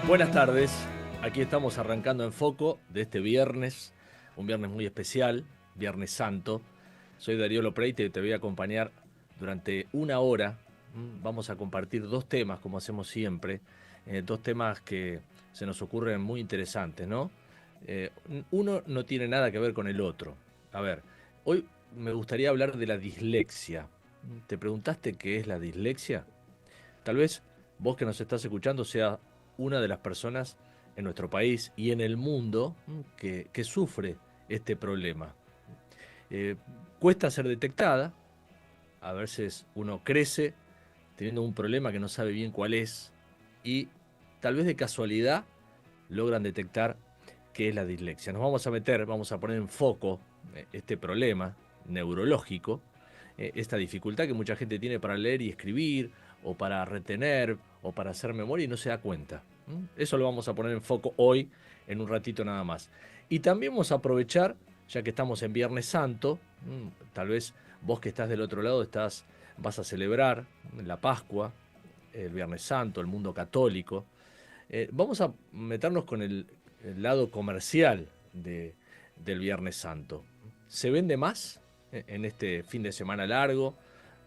Buenas tardes, aquí estamos arrancando en Foco de este viernes, un viernes muy especial, Viernes Santo. Soy Darío Lopreite y te voy a acompañar durante una hora. Vamos a compartir dos temas, como hacemos siempre, dos temas que se nos ocurren muy interesantes, ¿no? Uno no tiene nada que ver con el otro. A ver, hoy me gustaría hablar de la dislexia. ¿Te preguntaste qué es la dislexia? Tal vez vos que nos estás escuchando sea una de las personas en nuestro país y en el mundo que sufre este problema. Eh, Cuesta ser detectada, a veces uno crece teniendo un problema que no sabe bien cuál es y tal vez de casualidad logran detectar qué es la dislexia. Nos vamos a meter, vamos a poner en foco este problema neurológico, esta dificultad que mucha gente tiene para leer y escribir, o para retener, o para hacer memoria y no se da cuenta. Eso lo vamos a poner en foco hoy, en un ratito nada más. Y también vamos a aprovechar, ya que estamos en Viernes Santo, tal vez vos que estás del otro lado vas a celebrar la Pascua, el Viernes Santo, el mundo católico. Vamos a meternos con el lado comercial del Viernes Santo. ¿Se vende más en este fin de semana largo?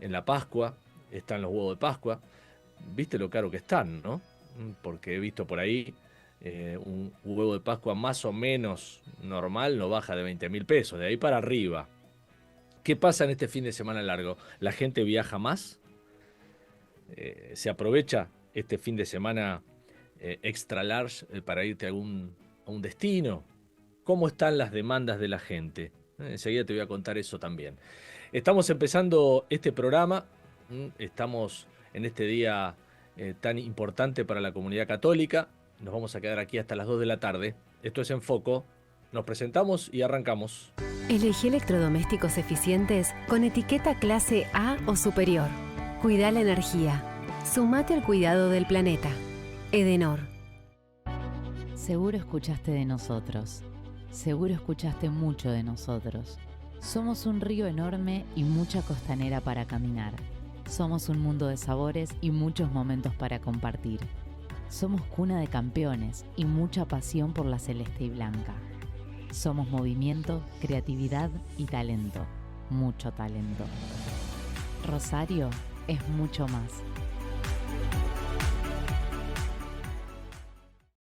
En la Pascua, están los huevos de Pascua. ¿Viste lo caro que están, no? Porque he visto por ahí un huevo de Pascua más o menos normal no baja de 20.000 pesos, de ahí para arriba. ¿Qué pasa en este fin de semana largo? ¿La gente viaja más? ¿Se aprovecha este fin de semana extra large para irte a un destino? ¿Cómo están las demandas de la gente? Enseguida te voy a contar eso también. Estamos empezando este programa, estamos en este día tan importante para la comunidad católica. Nos vamos a quedar aquí hasta las 2 de la tarde. Esto es En Foco. Nos presentamos y arrancamos. Elegí electrodomésticos eficientes con etiqueta clase A o superior. Cuida la energía. Sumate al cuidado del planeta. Edenor. Seguro escuchaste de nosotros. Seguro escuchaste mucho de nosotros. Somos un río enorme y mucha costanera para caminar. Somos un mundo de sabores y muchos momentos para compartir. Somos cuna de campeones y mucha pasión por la celeste y blanca. Somos movimiento, creatividad y talento. Mucho talento. Rosario es mucho más.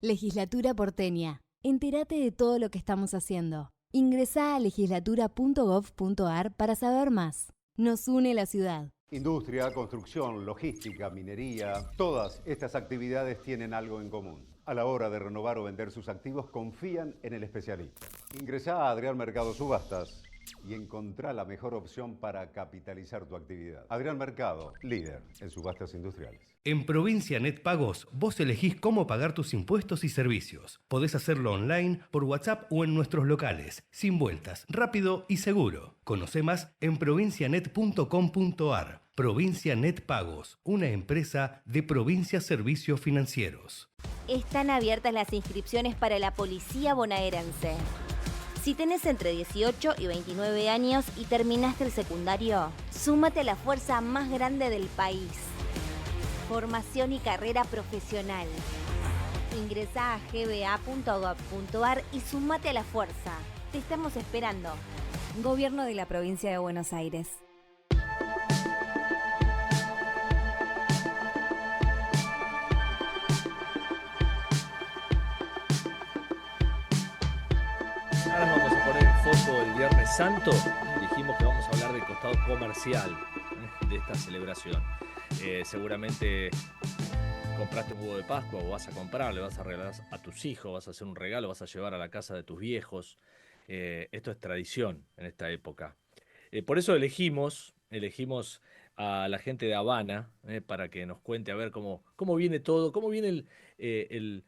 Legislatura porteña. Entérate de todo lo que estamos haciendo. Ingresá a legislatura.gov.ar para saber más. Nos une la ciudad. Industria, construcción, logística, minería, todas estas actividades tienen algo en común. A la hora de renovar o vender sus activos, confían en el especialista. Ingresá a Adrián Mercado Subastas y encontrá la mejor opción para capitalizar tu actividad. Adrián Mercado, líder en subastas industriales. En Provincia Net Pagos, vos elegís cómo pagar tus impuestos y servicios. Podés hacerlo online, por WhatsApp o en nuestros locales, sin vueltas, rápido y seguro. Conoce más en provincianet.com.ar. Provincia Net Pagos, una empresa de Provincia Servicios Financieros. Están abiertas las inscripciones para la Policía Bonaerense. Si tenés entre 18 y 29 años y terminaste el secundario, súmate a la fuerza más grande del país. Formación y carrera profesional. Ingresá a gba.gov.ar y súmate a la fuerza. Te estamos esperando. Gobierno de la Provincia de Buenos Aires. Ahora vamos a poner en foco el Viernes Santo. Dijimos que vamos a hablar del costado comercial de esta celebración. Seguramente compraste un huevo de Pascua o vas a comprar, le vas a regalar a tus hijos, vas a hacer un regalo, vas a llevar a la casa de tus viejos. Esto es tradición en esta época. Por eso elegimos a la gente de Habana para que nos cuente a ver cómo viene todo, cómo viene el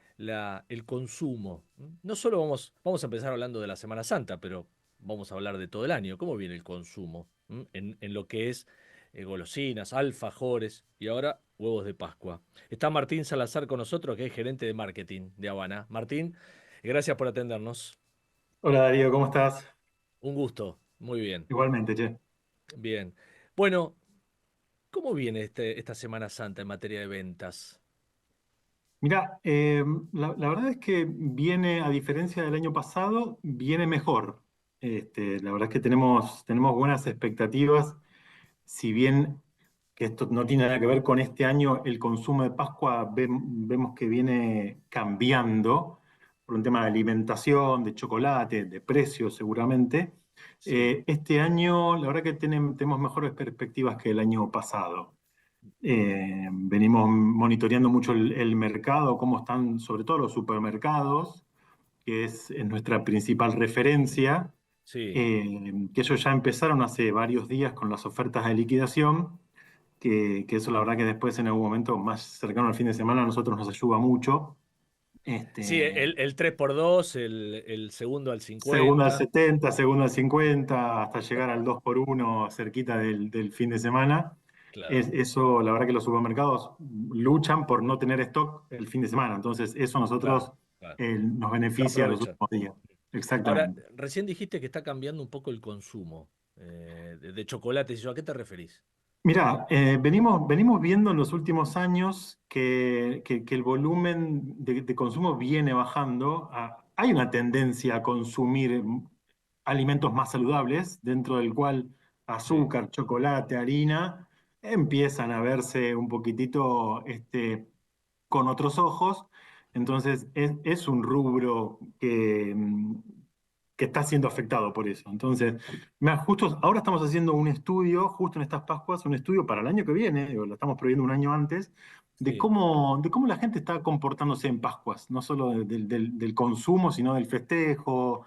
consumo. No solo vamos a empezar hablando de la Semana Santa, pero vamos a hablar de todo el año. ¿Cómo viene el consumo en lo que es golosinas, alfajores y ahora huevos de Pascua? Está Martín Salazar con nosotros, que es gerente de marketing de Habana. Martín, gracias por atendernos. Hola Darío, ¿cómo estás? Un gusto. Muy bien. Igualmente, che. Bien. Bueno, ¿cómo viene esta Semana Santa en materia de ventas? Mira, la verdad es que viene, a diferencia del año pasado, viene mejor. La verdad es que tenemos buenas expectativas, si bien que esto no tiene nada que ver con este año, el consumo de Pascua vemos que viene cambiando por un tema de alimentación, de chocolate, de precios seguramente. Sí, Este año, la verdad que tenemos mejores perspectivas que el año pasado. Venimos monitoreando mucho el mercado, cómo están sobre todo los supermercados, que es nuestra principal referencia, sí. que ellos ya empezaron hace varios días con las ofertas de liquidación, que eso la verdad que después en algún momento más cercano al fin de semana a nosotros nos ayuda mucho. Sí, Este, el 3x2, el segundo al Segunda al 50. 70, segunda al 50, hasta llegar al 2x1 cerquita del fin de semana. Claro. Eso, la verdad que los supermercados luchan por no tener stock el fin de semana. Entonces, eso a Claro, nosotros claro. nos Lo beneficia los aprovechan. últimos días. Ahora, Exactamente. recién dijiste que está cambiando un poco el consumo de chocolates. ¿Y yo a qué te referís? Mirá, venimos viendo en los últimos años que el volumen de consumo viene bajando. Hay una tendencia a consumir alimentos más saludables, dentro del cual Sí, azúcar, chocolate, harina, empiezan a verse un poquitito con otros ojos. Entonces, es un rubro que está siendo afectado por eso. Entonces, mira, justo ahora estamos haciendo un estudio, justo en estas Pascuas, un estudio para el año que viene, digo, lo estamos previendo un año antes, sí. de cómo la gente está comportándose en Pascuas, no solo del consumo, sino del festejo,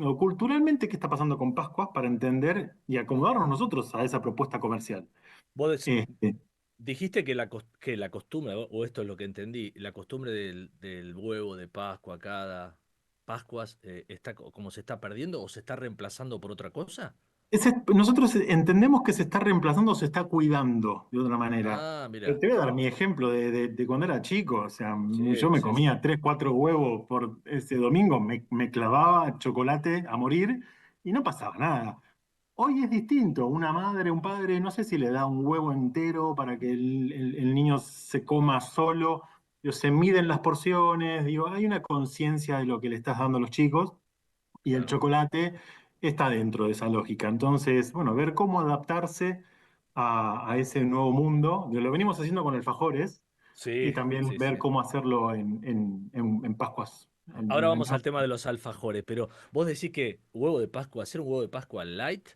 o culturalmente qué está pasando con Pascuas para entender y acomodarnos nosotros a esa propuesta comercial. Vos Este, dijiste que que la costumbre, o esto es lo que entendí, la costumbre del huevo de Pascua cada Pascuas está como se está perdiendo o se está reemplazando por otra cosa. Nosotros entendemos que se está reemplazando, se está cuidando de otra manera. Ah, Pero mira. te voy a dar mi ejemplo de cuando era chico. O sea, yo Sí, me sí, sí. comía 3, 4 huevos por ese domingo, me clavaba chocolate a morir y no pasaba nada. Hoy es distinto. Una madre, un padre, no sé si le da un huevo entero para que el niño se coma solo. Digo, se miden las porciones. Digo, hay una conciencia de lo que le estás dando a los chicos y el Claro. chocolate está dentro de esa lógica. Entonces, bueno, ver cómo adaptarse a ese nuevo mundo. Lo venimos haciendo con alfajores y Sí, también sí, ver sí. cómo hacerlo en Pascuas. Ahora vamos al tema de los alfajores, pero vos decís que huevo de Pascua, hacer un huevo de Pascua light,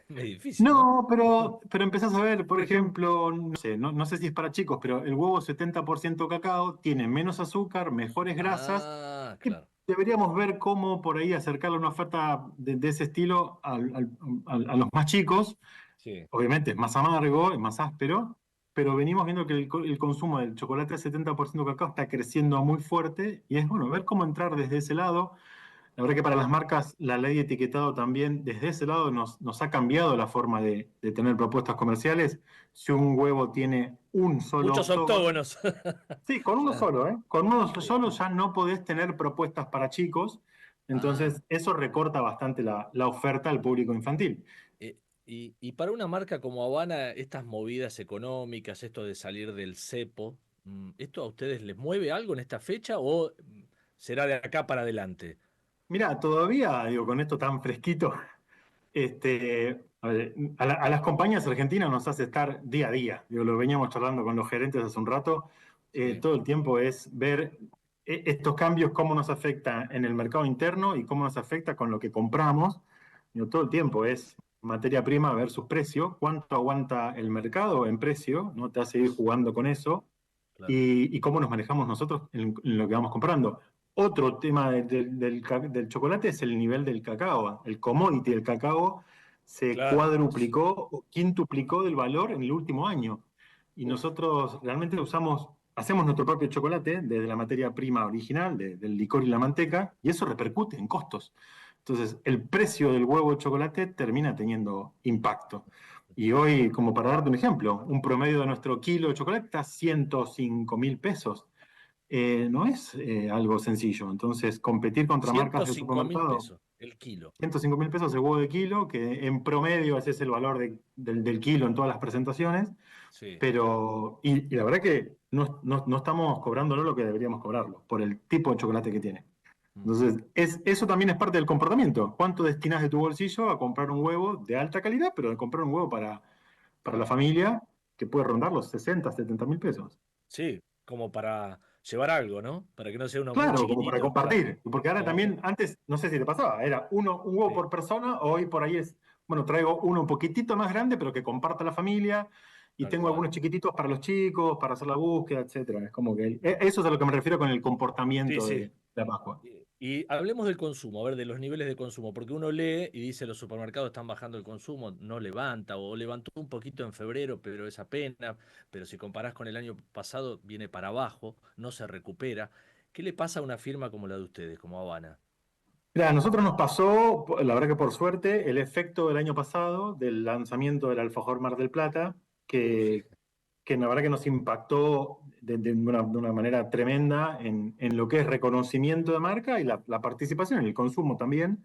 es difícil, ¿no? No, pero empezás a ver, por ejemplo, no sé, no sé si es para chicos, pero el huevo 70% cacao tiene menos azúcar, mejores grasas. Ah, Y claro. deberíamos ver cómo por ahí acercarle una oferta de ese estilo a los más chicos. Sí. Obviamente es más amargo, es más áspero, pero venimos viendo que el consumo del chocolate de 70% cacao está creciendo muy fuerte y es bueno ver cómo entrar desde ese lado. La verdad que para las marcas la ley de etiquetado también desde ese lado nos ha cambiado la forma de tener propuestas comerciales. Si un huevo tiene un solo Muchos octógono, octógonos. sí, con uno Claro. solo, ¿eh? Con uno Sí. solo ya no podés tener propuestas para chicos, Ah, entonces eso recorta bastante la oferta al público infantil. y para una marca como Habana, estas movidas económicas, esto de salir del cepo, ¿esto a ustedes les mueve algo en esta fecha o será de acá para adelante? Mira, todavía, digo, con esto tan fresquito, a ver, a las compañías argentinas nos hace estar día a día. Digo, lo veníamos charlando con los gerentes hace un rato. Sí, Todo el tiempo es ver estos cambios, cómo nos afecta en el mercado interno y cómo nos afecta con lo que compramos. Digo, todo el tiempo es materia prima versus precio, cuánto aguanta el mercado en precio, ¿no? Te hace ir jugando con eso claro. y cómo nos manejamos nosotros en lo que vamos comprando. Otro tema del chocolate es el nivel del cacao. El commodity del cacao se Claro. cuadruplicó o quintuplicó del valor en el último año. Y Uf, nosotros realmente hacemos nuestro propio chocolate desde la materia prima original, del licor y la manteca, y eso repercute en costos. Entonces, el precio del huevo de chocolate termina teniendo impacto. Y hoy, como para darte un ejemplo, un promedio de nuestro kilo de chocolate está a 105.000 pesos. No es algo sencillo. Entonces, competir contra marcas de 105.000 supermercado, pesos. El kilo. 105.000 pesos el huevo de kilo, que en promedio ese es el valor del kilo en todas las presentaciones. Sí. Pero, y la verdad que no estamos cobrándolo lo que deberíamos cobrarlo, por el tipo de chocolate que tiene. Entonces, eso también es parte del comportamiento. ¿Cuánto destinas de tu bolsillo a comprar un huevo de alta calidad, pero de comprar un huevo para la familia que puede rondar los 60, 70.000 pesos? Sí, como para llevar algo, ¿no? Para que no sea uno muy Claro, como para chiquitito. compartir. Porque ahora Como también, antes, no sé si te pasaba, era un huevo Sí. por persona, hoy por ahí es, bueno, traigo uno un poquitito más grande, pero que comparta la familia, y Tal tengo cual. algunos chiquititos para los chicos, para hacer la búsqueda, etcétera. Es como que eso es a lo que me refiero con el Sí, comportamiento sí. de la Pascua. Y hablemos del consumo, a ver, de los niveles de consumo, porque uno lee y dice los supermercados están bajando el consumo, no levanta, o levantó un poquito en febrero, pero es apenas, pero si comparás con el año pasado, viene para abajo, no se recupera. ¿Qué le pasa a una firma como la de ustedes, como Habana? Mira, a nosotros nos pasó, la verdad que por suerte, el efecto del año pasado del lanzamiento del Alfajor Mar del Plata, Sí, que la verdad que nos impactó de una manera tremenda en lo que es reconocimiento de marca y la participación en el consumo también.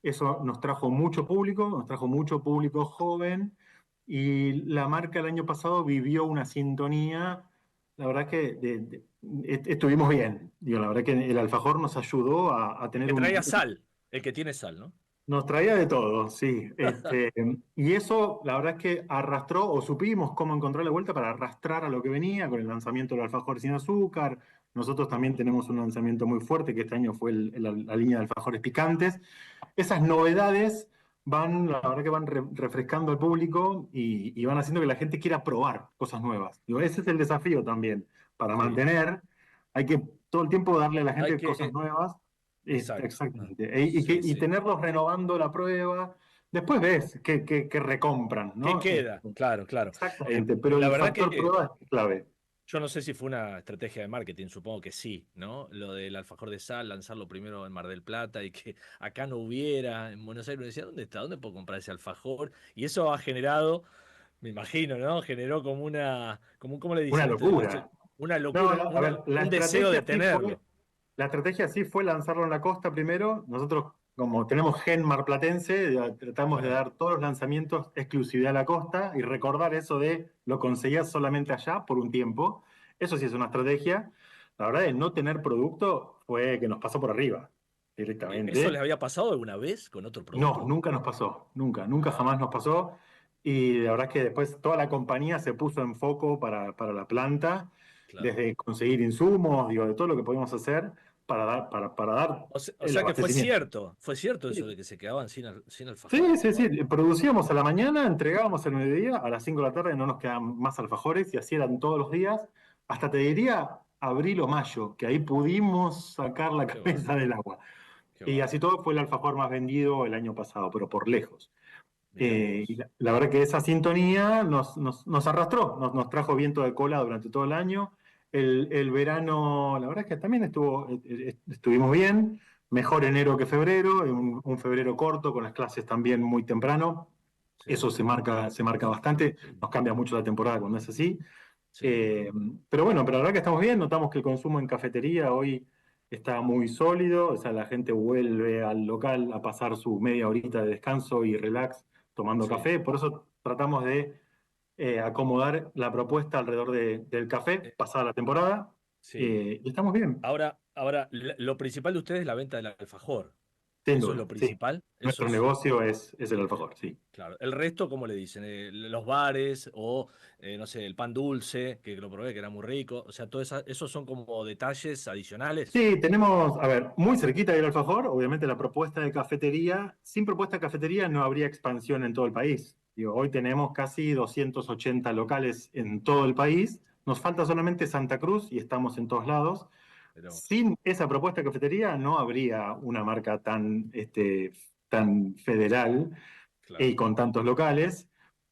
Eso nos trajo mucho público joven, y la marca el año pasado vivió una sintonía, la verdad que estuvimos bien. Digo, la verdad que el alfajor nos ayudó a el tener que traía sal, el que tiene sal, ¿no? nos traía de todo, sí. Y eso, la verdad es que arrastró, o supimos cómo encontrar la vuelta para arrastrar a lo que venía con el lanzamiento del alfajor sin azúcar. Nosotros también tenemos un lanzamiento muy fuerte, que este año fue la línea de alfajores picantes. Esas novedades la verdad que van refrescando al público, y van haciendo que la gente quiera probar cosas nuevas. Digo, ese es el desafío también, para Sí. mantener. Hay que todo el tiempo darle a la Hay gente que, cosas nuevas. exacto. Exactamente. Sí, Y sí. tenerlos renovando la prueba. Después ves que recompran, ¿Qué ¿no? queda? Claro, claro. Exactamente, pero La el verdad factor que prueba es clave. yo no sé si fue una estrategia de marketing, supongo que sí, ¿no? Lo del alfajor de sal, lanzarlo primero en Mar del Plata y que acá no hubiera, en Buenos Aires uno decía, ¿dónde está? ¿Dónde puedo comprar ese alfajor? Y eso ha generado, me imagino, ¿no? Generó como ¿cómo le Una dicen ustedes? locura. Una No, locura, a ver, un deseo de tenerlo. la estrategia sí fue lanzarlo en la costa primero. Nosotros, como tenemos gen marplatense, tratamos de Claro. dar todos los lanzamientos exclusividad a la costa, y recordar eso de lo conseguías solamente allá por un tiempo. Eso sí es una estrategia. La verdad, de no tener producto fue que nos pasó por arriba ¿Eso directamente. les había pasado alguna vez con otro No, producto? nunca nos pasó, nunca Ah, jamás nos pasó. Y la verdad es que después toda la compañía se puso en foco para la planta, claro. desde conseguir insumos, digo, de todo lo que podíamos hacer para dar O el sea que abastecimiento. fue cierto eso de Sí, que se quedaban sin alfajor. sí, sí, sí. Producíamos a la mañana, entregábamos al mediodía, a las 5 de la tarde no nos quedaban más alfajores, y así eran todos los días, hasta te diría abril o mayo, que ahí pudimos sacar la Qué cabeza bárbaro, del agua. qué Y así bárbaro. todo fue el alfajor más vendido el año pasado, pero por lejos. Mirá Y vos. la verdad que esa sintonía nos arrastró, nos trajo viento de cola durante todo el año. El verano, la verdad es que también estuvimos bien, mejor enero que febrero, un febrero corto, con las clases también muy temprano. Sí, Eso se marca bastante, nos cambia mucho la temporada cuando es así. sí. Eh, pero bueno, pero la verdad que estamos bien, notamos que el consumo en cafetería hoy está muy sólido, o sea, la gente vuelve al local a pasar su media horita de descanso y relax tomando Sí. café. Por eso tratamos de acomodar la propuesta alrededor del café Eh, pasada la temporada, sí. y estamos bien, Ahora, lo principal de ustedes es la venta del alfajor. sin Eso es duda, lo sí. principal. Eso Nuestro es, negocio es el alfajor, sí. claro. El resto, ¿cómo le dicen? Los bares o, no sé, el pan dulce, que lo probé, que era muy rico. O sea, esos son como detalles adicionales. Sí, tenemos, a ver, muy cerquita del alfajor, obviamente la propuesta de cafetería. Sin propuesta de cafetería no habría expansión en todo el país. Digo, hoy tenemos casi 280 locales en todo el país. Nos falta solamente Santa Cruz y estamos en todos lados. Pero, Sin esa propuesta de cafetería no habría una marca tan federal y claro. con tantos locales.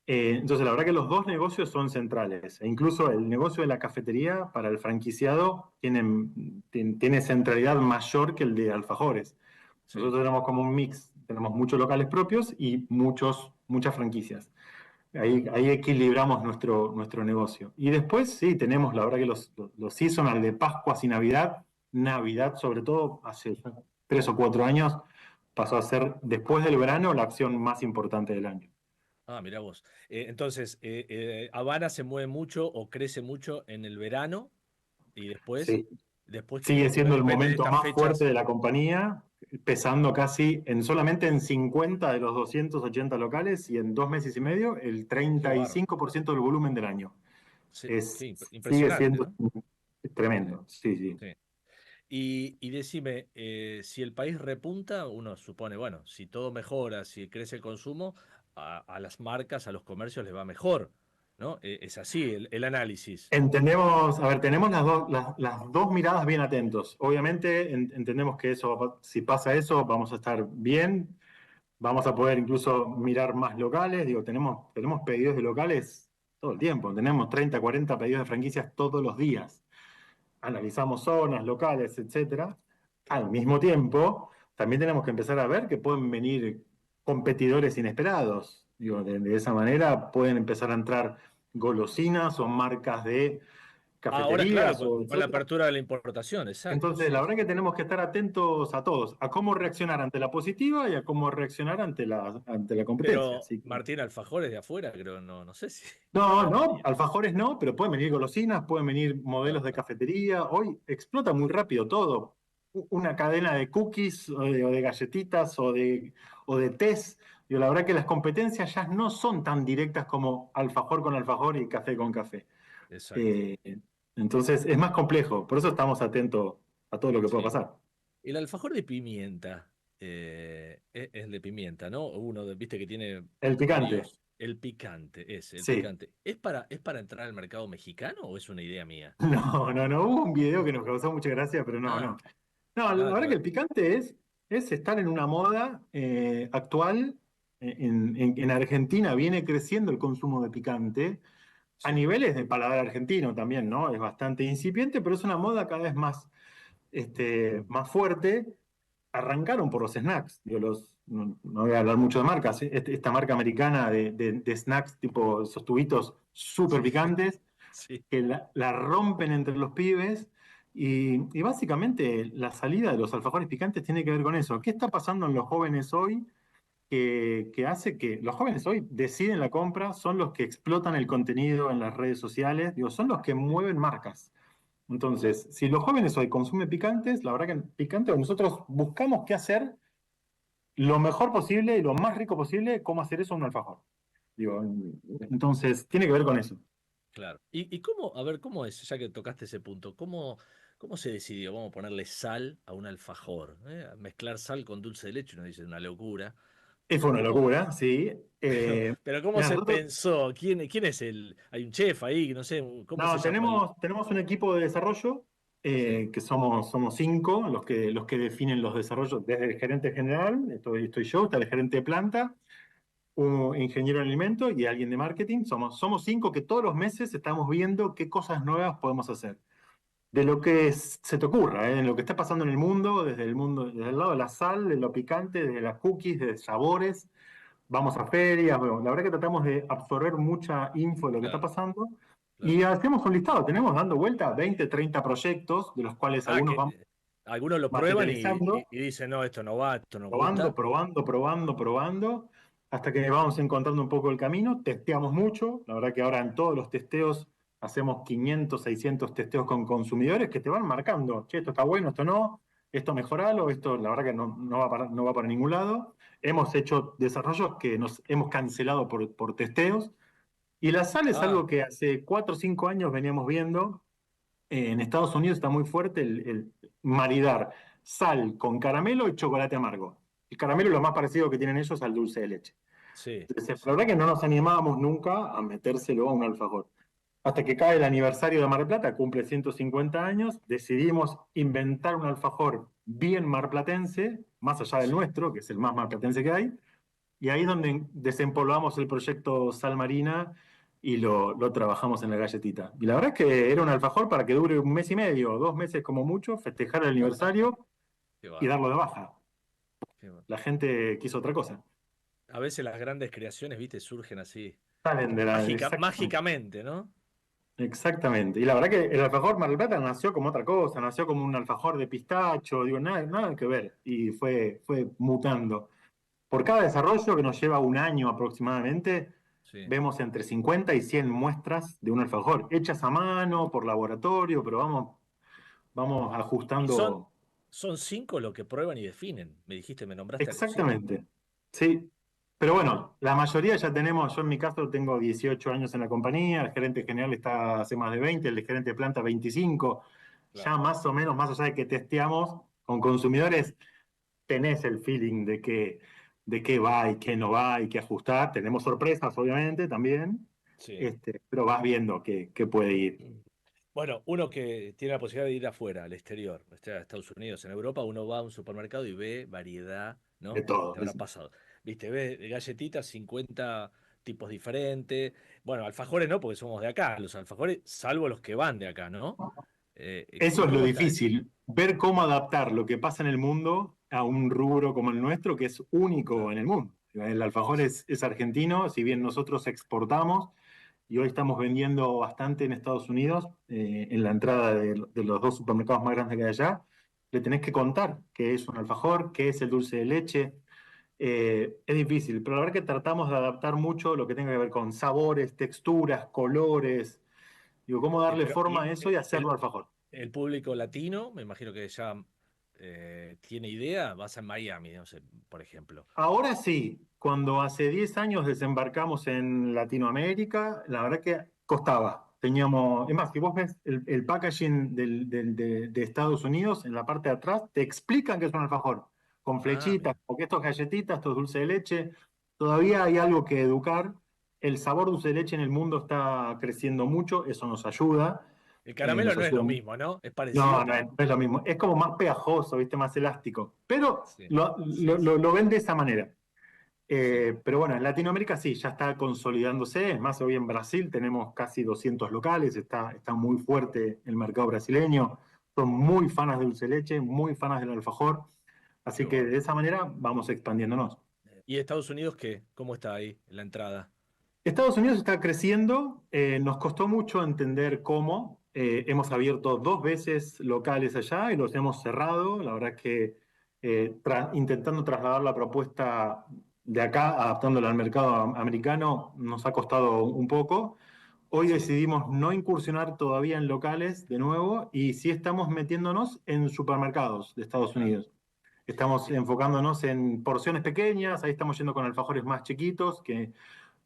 Entonces, la verdad que los dos negocios son centrales. E incluso el negocio de la cafetería para el franquiciado tiene centralidad mayor que el de alfajores. Sí. Nosotros tenemos como un mix, tenemos muchos locales propios y muchas franquicias. Ahí equilibramos nuestro negocio. Y después sí, tenemos la verdad que los seasonal de Pascuas y Navidad, Navidad sobre todo, hace 3 o 4 años, pasó a ser, después del verano, la acción más importante del año. Ah, mirá vos. Entonces, Habana se mueve mucho o crece mucho en el verano y después, Sí. después Sigue siendo el depende de momento estas más fuerte fechas. de la compañía, pesando casi solamente en 50 de los 280 locales y en 2 meses y medio el Qué bárbaro. 35% del volumen del año. Sí, qué Sigue impresionante, siendo ¿no? Sí, tremendo, sí, sí. sí. Y decime, si el país repunta, uno supone, bueno, si todo mejora, si crece el consumo, a las marcas, a los comercios les va mejor, ¿no? Es así el análisis. Entendemos, a ver, tenemos las dos miradas bien atentos. Obviamente entendemos que si pasa eso, vamos a estar bien, vamos a poder incluso mirar más locales. Digo, tenemos pedidos de locales todo el tiempo, tenemos 30, 40 pedidos de franquicias todos los días. Analizamos zonas, locales, etcétera. Al mismo tiempo, también tenemos que empezar a ver que pueden venir competidores inesperados. Digo, de esa manera pueden empezar a entrar golosinas o marcas de Ahora, claro, cafeterías o con la etcétera. apertura de la importación, exacto, Entonces, la sí. verdad que tenemos que estar atentos a todos, a cómo reaccionar ante la positiva y a cómo reaccionar ante la competencia. Pero Así que, Martín Alfajores de afuera, creo, no sé si no, no, vendría. alfajores no, pero pueden venir golosinas, pueden venir modelos Claro, de claro. cafetería. Hoy explota muy rápido todo. Una cadena de cookies o de galletitas o de tés. Yo, la verdad que las competencias ya no son tan directas como alfajor con alfajor y café con café. Exacto. Eh, entonces es más complejo, por eso estamos atentos a todo lo que pueda Sí. pasar. El alfajor de pimienta, es de pimienta, ¿no? Viste que tiene El picante, varios. El picante, el sí. picante. Es para entrar al mercado mexicano o es una idea mía? No, no, no, hubo un video que nos causó mucha gracia, pero no, Ah, no. No, la nada que verdad que ver. el picante es estar en una moda actual. En Argentina viene creciendo el consumo de picante a Sí, niveles de paladar argentino también, ¿no? Es bastante incipiente, pero es una moda cada vez más fuerte. Arrancaron por los snacks. Digo, no voy a hablar mucho de marcas, ¿eh? Esta marca americana de snacks, tipo esos tubitos súper sí, picantes, sí. que la rompen entre los pibes. Y básicamente la salida de los alfajores picantes tiene que ver con eso. ¿Qué está pasando en los jóvenes hoy que hace que los jóvenes hoy deciden la compra, son los que explotan el contenido en las redes sociales, digo, son los que mueven marcas? Entonces, si los jóvenes hoy consumen picantes, la verdad que picante, nosotros buscamos qué hacer lo mejor posible y lo más rico posible, cómo hacer eso en un alfajor. Digo, entonces, tiene que ver con eso. Claro. ¿Y cómo, a ver, cómo es, ya que tocaste ese punto, cómo se decidió? Vamos a ponerle sal a un alfajor, ¿eh? Mezclar sal con dulce de leche, uno dice una locura. Fue una ¿Cómo, locura, sí. pero cómo Mira, se nosotros pensó? ¿Quién es hay un chef ahí, no sé, ¿cómo se no, llama el? tenemos un equipo de desarrollo Sí, que somos 5 los que definen los desarrollos, desde el gerente general, estoy yo, está el gerente de planta, un ingeniero en alimento y alguien de marketing. Somos 5 que todos los meses estamos viendo qué cosas nuevas podemos hacer. De lo que se te ocurra, en lo que está pasando en el mundo, desde el lado de la sal, de lo picante, de las cookies, de sabores. Vamos a ferias, bueno, la verdad que tratamos de absorber mucha info de lo que está claro, pasando claro. y hacemos un listado. Tenemos dando vuelta 20, 30 proyectos, de los cuales Ah, algunos que vamos algunos lo prueban materializando, y dicen, no, esto no va, esto no probando, gusta. probando, probando, probando, hasta que vamos encontrando un poco el camino. Testeamos mucho. La verdad que ahora en todos los testeos hacemos 500, 600 testeos con consumidores que te van marcando, che, esto está bueno, esto no, esto mejoralo, esto la verdad que no va para ningún lado. Hemos hecho desarrollos que nos hemos cancelado por testeos. Y la sal es Ah, algo que hace 4 o 5 años veníamos viendo. En Estados Unidos está muy fuerte el maridar sal con caramelo y chocolate amargo. El caramelo es lo más parecido que tienen ellos al dulce de leche. sí, Entonces, la sí. verdad que no nos animábamos nunca a metérselo a un alfajor. Hasta que cae el aniversario de Mar del Plata, cumple 150 años, decidimos inventar un alfajor bien marplatense, más allá del Sí. nuestro, que es el más marplatense que hay, y ahí es donde desempolvamos el proyecto Sal Marina y lo trabajamos en la galletita. Y la verdad es que era un alfajor para que dure 1 mes y medio, 2 meses como mucho, festejar el aniversario Qué y bárbaro, darlo de baja. qué bárbaro. La gente quiso otra cosa. A veces las grandes creaciones, viste, surgen así, Salen de la. Exactamente. mágicamente, ¿no? Exactamente. Y la verdad que el alfajor Mar del Plata nació como otra cosa, nació como un alfajor de pistacho, digo, nada que ver. Y fue mutando. Por cada desarrollo, que nos lleva un año aproximadamente, Sí. vemos entre 50 y 100 muestras de un alfajor, hechas a mano, por laboratorio, pero vamos Y son, ajustando. son 5 lo que prueban y definen. Me dijiste, me nombraste a los 5. Exactamente, sí. Pero bueno, la mayoría ya tenemos, yo en mi caso tengo 18 años en la compañía, el gerente general está hace más de 20, el gerente de planta 25. Ya Claro. más o menos, más allá de que testeamos con consumidores, tenés el feeling de qué va y qué no va y qué ajustar. Tenemos sorpresas, obviamente, también, Sí. pero vas viendo qué puede ir. Bueno, uno que tiene la posibilidad de ir afuera, al exterior, a Estados Unidos, en Europa, uno va a un supermercado y ve variedad, De ¿no? todo. Te habrá pasado. Viste, ve galletitas, 50 tipos diferentes. Bueno, alfajores no, porque somos de acá. Los alfajores, salvo los que van de acá, ¿no? Eso es lo ¿Cómo está eso? difícil, ver cómo adaptar lo que pasa en el mundo a un rubro como el nuestro, que es único Claro. en el mundo. El alfajor es argentino, si bien nosotros exportamos, y hoy estamos vendiendo bastante en Estados Unidos, en la entrada de los dos supermercados más grandes que hay allá, le tenés que contar qué es un alfajor, qué es el dulce de leche. Es difícil, pero la verdad que tratamos de adaptar mucho lo que tenga que ver con sabores, texturas, colores, digo, cómo darle Pero, forma a eso y hacerlo el, alfajor. el público latino, me imagino que ya tiene idea, vas a Miami, no sé, por ejemplo. Ahora sí, cuando hace 10 años desembarcamos en Latinoamérica, la verdad que costaba. Teníamos, es más, si vos ves el packaging de Estados Unidos, en la parte de atrás, te explican que es un alfajor, con Ah, flechitas, mira. porque estos galletitas, estos dulce de leche, todavía hay algo que educar. El sabor dulce de leche en el mundo está creciendo mucho, eso nos ayuda. El caramelo Nos no es lo ayuda. mismo, ¿no? Es parecido, No, no, pero no es lo mismo. Es como más pegajoso, ¿viste? Más elástico. Pero sí, lo, sí, lo, sí, lo ven de esa manera. sí. Pero bueno, en Latinoamérica sí, ya está consolidándose. Es más, hoy en Brasil tenemos casi 200 locales, está muy fuerte el mercado brasileño. Son muy fanas de dulce de leche, muy fanas del alfajor. Qué Así que de bárbaro. esa manera vamos expandiéndonos. ¿Y Estados Unidos qué? ¿Cómo está ahí en la entrada? Estados Unidos está creciendo, nos costó mucho entender cómo. Hemos abierto 2 veces locales allá y los hemos cerrado. La verdad que intentando trasladar la propuesta de acá, adaptándola al mercado americano, nos ha costado un poco. Hoy Sí. decidimos no incursionar todavía en locales de nuevo y sí estamos metiéndonos en supermercados de Estados Claro. Unidos. Estamos Eh, enfocándonos en porciones pequeñas, ahí estamos yendo con alfajores más chiquitos que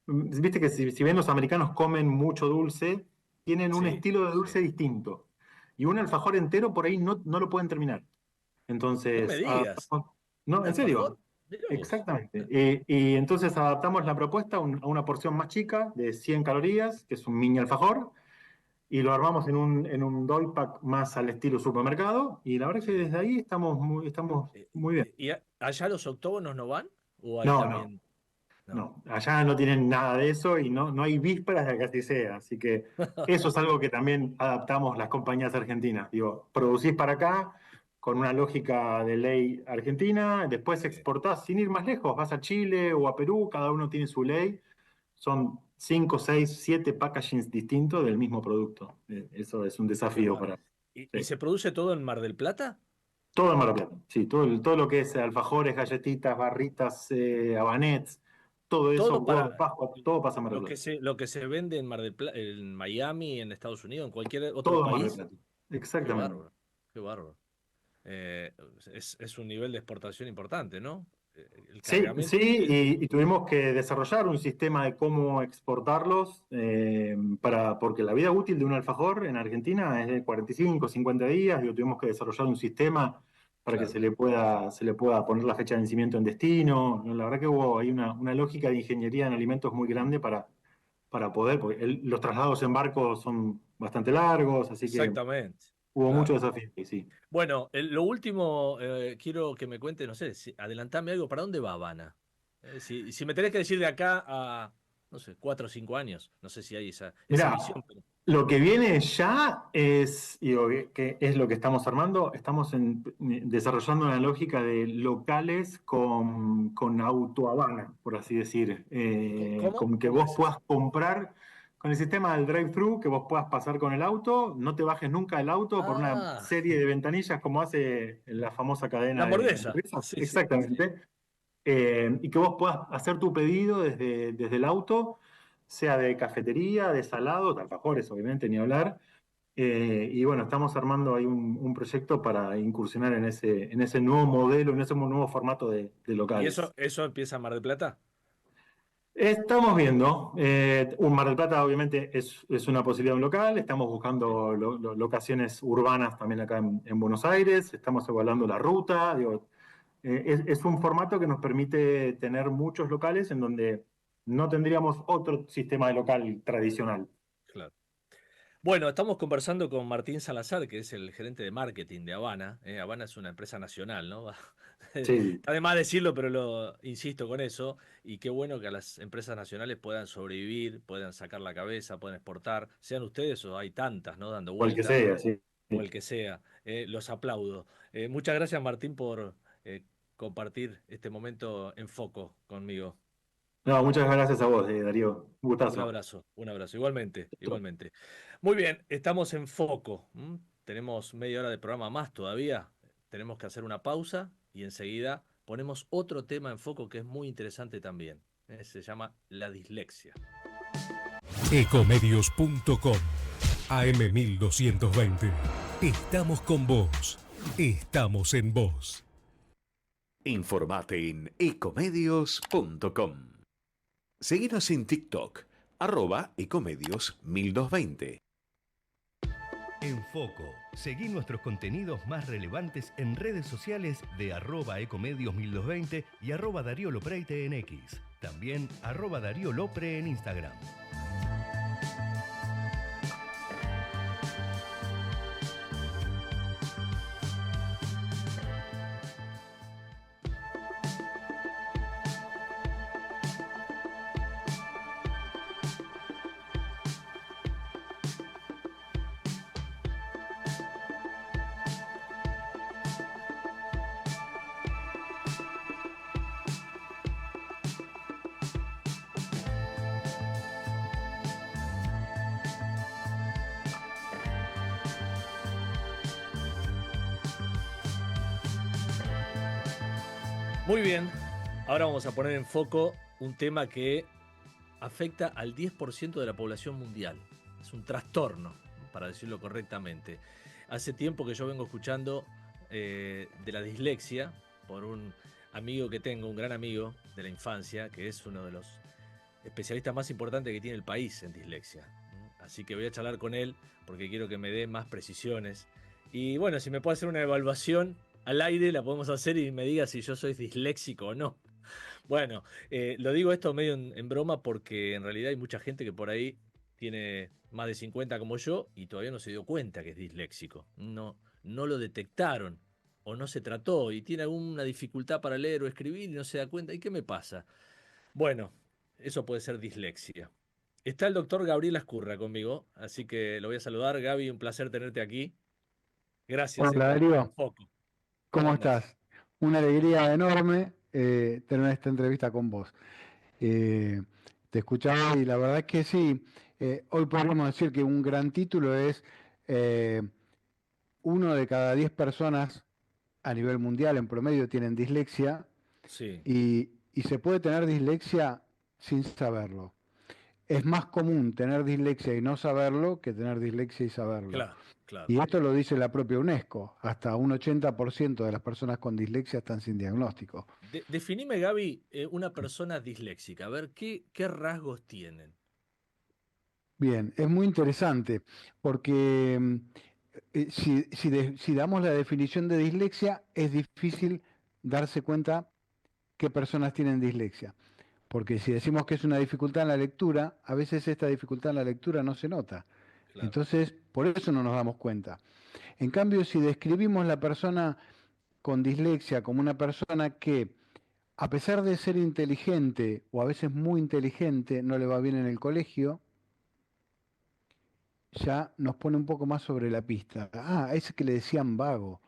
viste que si bien los americanos comen mucho dulce, tienen un Sí, estilo de sí. dulce distinto. Y un alfajor entero por ahí no lo pueden terminar. No me Entonces, digas. no, ¿Un en alfajor? serio, Mira vos. exactamente. Y entonces adaptamos la propuesta a una porción más chica de 100 calorías, que es un mini alfajor, y lo armamos en un doy pack más al estilo supermercado. Y la verdad es que Sí. desde ahí estamos muy bien. ¿Y allá los octógonos no van? ¿O hay No, no. también? No. No, allá no tienen nada de eso y no hay vísperas de que así sea. Así que eso es algo que también adaptamos las compañías argentinas. Digo, producís para acá con una lógica de ley argentina, después Sí. exportás sin ir más lejos, vas a Chile o a Perú, cada uno tiene su ley. Son 5, 6, 7 packagings distintos del mismo producto. Eso es un Qué desafío bárbaro. para... ¿Y Sí. se produce todo en Mar del Plata? Todo en Mar del Plata, sí, todo lo que es alfajores, galletitas, barritas, habanets, todo eso, Todo huevos para de Pascua, todo pasa en Mar del lo Plata. lo que se vende en Mar del Plata, en Miami, en Estados Unidos, en cualquier otro Todo en Mar del país. Plata. Qué Exactamente. bárbaro. Qué bárbaro. Es un nivel de exportación importante, ¿no? El Sí, cargamento. sí, y tuvimos que desarrollar un sistema de cómo exportarlos, porque la vida útil de un alfajor en Argentina es de 45, 50 días, y tuvimos que desarrollar un sistema para que Claro. se le pueda poner la fecha de vencimiento en destino. La verdad que hubo ahí una lógica de ingeniería en alimentos muy grande para poder, porque los traslados en barco son bastante largos, así que Exactamente. hubo mucho Claro. desafío, y sí. Bueno, lo último, quiero que me cuente, no sé, adelantame algo, ¿para dónde va Habana? Si me tenés que decir de acá a, no sé, 4 o 5 años, no sé si hay esa Mirá, visión, pero lo que viene ya es, digo, que es lo que estamos armando, estamos desarrollando una lógica de locales con autohabana, por así decir, ¿cómo? con que ¿Cómo vos es eso? puedas comprar, con el sistema del drive-thru, que vos puedas pasar con el auto, no te bajes nunca del auto por una Ah, serie de ventanillas como hace la famosa la cadena de hamburguesa. hamburguesas. Sí, sí, sí. Exactamente. Y que vos puedas hacer tu pedido desde el auto, sea de cafetería, de salado, de alfajores, obviamente, ni hablar. Y bueno, estamos armando ahí un proyecto para incursionar en ese nuevo modelo, en ese nuevo formato de ¿Y locales. eso empieza en Mar del Plata? Estamos viendo, un Mar del Plata obviamente es una posibilidad de un local, estamos buscando locaciones urbanas también acá en Buenos Aires, estamos evaluando la ruta, digo, es un formato que nos permite tener muchos locales en donde no tendríamos otro sistema de local tradicional. Claro. Bueno, estamos conversando con Martín Salazar, que es el gerente de marketing de Habana. Habana es una empresa nacional, ¿no? Sí, Está de más decirlo, pero lo insisto con eso. Y qué bueno que las empresas nacionales puedan sobrevivir, puedan sacar la cabeza, puedan exportar. Sean ustedes o hay tantas, ¿no? Dando cual que vuelta, sea, sí. o el que sea. Los aplaudo. Muchas gracias, Martín, por compartir este momento en foco conmigo. No, muchas gracias a vos, Darío. Un gustazo. Un abrazo. Igualmente, igualmente. Muy bien, estamos en foco. ¿M? Tenemos media hora de programa más todavía. Tenemos que hacer una pausa y enseguida ponemos otro tema en foco que es muy interesante también. Se llama la dislexia. Ecomedios.com AM1220. Estamos con vos. Estamos en vos. Informate en ecomedios.com. Seguinos en TikTok, @ecomedios1220. En Foco, seguí nuestros contenidos más relevantes en redes sociales de @ecomedios1220 y @Darío Lopreite en X. También @Darío Lopre en Instagram. Muy bien, ahora vamos a poner en foco un tema que afecta al 10% de la población mundial. Es un trastorno, para decirlo correctamente. Hace tiempo que yo vengo escuchando de la dislexia por un amigo que tengo, un gran amigo de la infancia, que es uno de los especialistas más importantes que tiene el país en dislexia. Así que voy a charlar con él porque quiero que me dé más precisiones. Y bueno, si me puede hacer una evaluación al aire, la podemos hacer y me diga si yo soy disléxico o no. Bueno, lo digo esto medio en broma porque en realidad hay mucha gente que por ahí tiene más de 50 como yo y todavía no se dio cuenta que es disléxico. No, no lo detectaron o no se trató y tiene alguna dificultad para leer o escribir y no se da cuenta. ¿Y qué me pasa? Bueno, eso puede ser dislexia. Está el doctor Gabriel Ascurra conmigo, así que lo voy a saludar. Gaby, un placer tenerte aquí. Gracias Hola por estar en Darío, foco. ¿Cómo ¿cómo andás? estás? Una alegría enorme tener esta entrevista con vos. Te escuchaba y la verdad es que sí, hoy podríamos decir que un gran título es eh, uno de cada 10 personas a nivel mundial en promedio tienen dislexia Sí, y se puede tener dislexia sin saberlo. Es más común tener dislexia y no saberlo que tener dislexia y saberlo. claro, claro. Y esto lo dice la propia UNESCO, hasta un 80% de las personas con dislexia están sin diagnóstico. Definime, Gaby, una persona disléxica. A ver, ¿qué rasgos tienen? Bien, es muy interesante porque si damos la definición de dislexia, es difícil darse cuenta qué personas tienen dislexia. Porque si decimos que es una dificultad en la lectura, a veces esta dificultad en la lectura no se nota. Claro. Entonces, por eso no nos damos cuenta. En cambio, si describimos la persona con dislexia como una persona que, a pesar de ser inteligente o a veces muy inteligente, no le va bien en el colegio, ya nos pone un poco más sobre la pista. Ah, ese que le decían vago,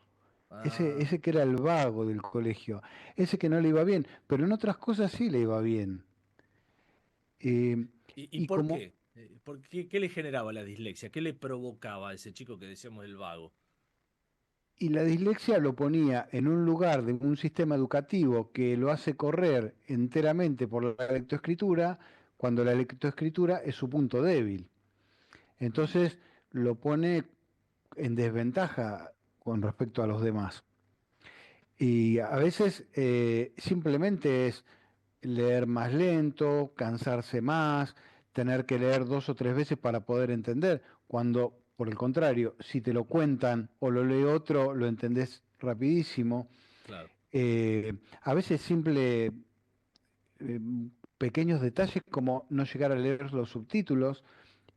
Ah, ese que era el vago del colegio, ese que no le iba bien, pero en otras cosas sí le iba bien. Eh, ¿y y por como, qué? ¿Qué le generaba la dislexia? ¿Qué le provocaba a ese chico que decíamos el vago? Y la dislexia lo ponía en un lugar de un sistema educativo que lo hace correr enteramente por la lectoescritura, cuando la lectoescritura es su punto débil. Entonces lo pone en desventaja con respecto a los demás. Y a veces simplemente es leer más lento, cansarse más, tener que leer 2 o 3 veces para poder entender, cuando por el contrario, si te lo cuentan o lo lee otro, lo entendés rapidísimo. Claro. A veces eh, pequeños detalles como no llegar a leer los subtítulos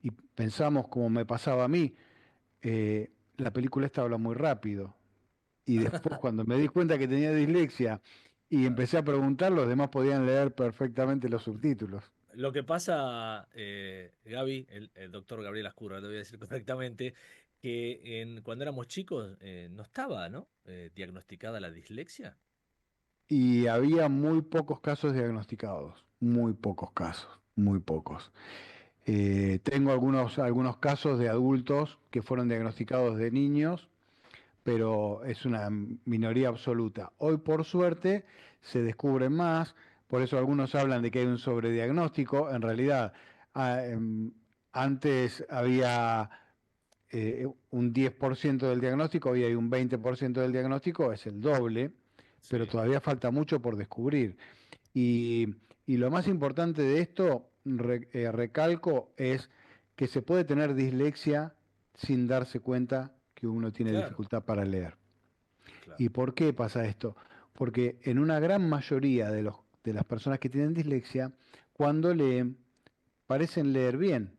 y pensamos, como me pasaba a mí, la película esta habla muy rápido. Y después cuando me di cuenta que tenía dislexia y empecé a preguntar, los demás podían leer perfectamente los subtítulos. Lo que pasa, Gaby, el doctor Gabriel Ascurra, te voy a decir correctamente, que cuando éramos chicos no estaba, ¿no? Diagnosticada la dislexia. Y había muy pocos casos diagnosticados, muy pocos casos, muy pocos. Tengo algunos casos de adultos que fueron diagnosticados de niños, pero es una minoría absoluta. Hoy, por suerte, se descubren más, por eso algunos hablan de que hay un sobrediagnóstico. En realidad, antes había un 10% del diagnóstico, hoy hay un 20% del diagnóstico, es el doble, pero todavía falta mucho por descubrir. Y, y lo más importante de esto, recalco, es que se puede tener dislexia sin darse cuenta que uno tiene dificultad para leer. ¿Y por qué pasa esto? Porque en una gran mayoría de las personas que tienen dislexia, cuando leen, parecen leer bien.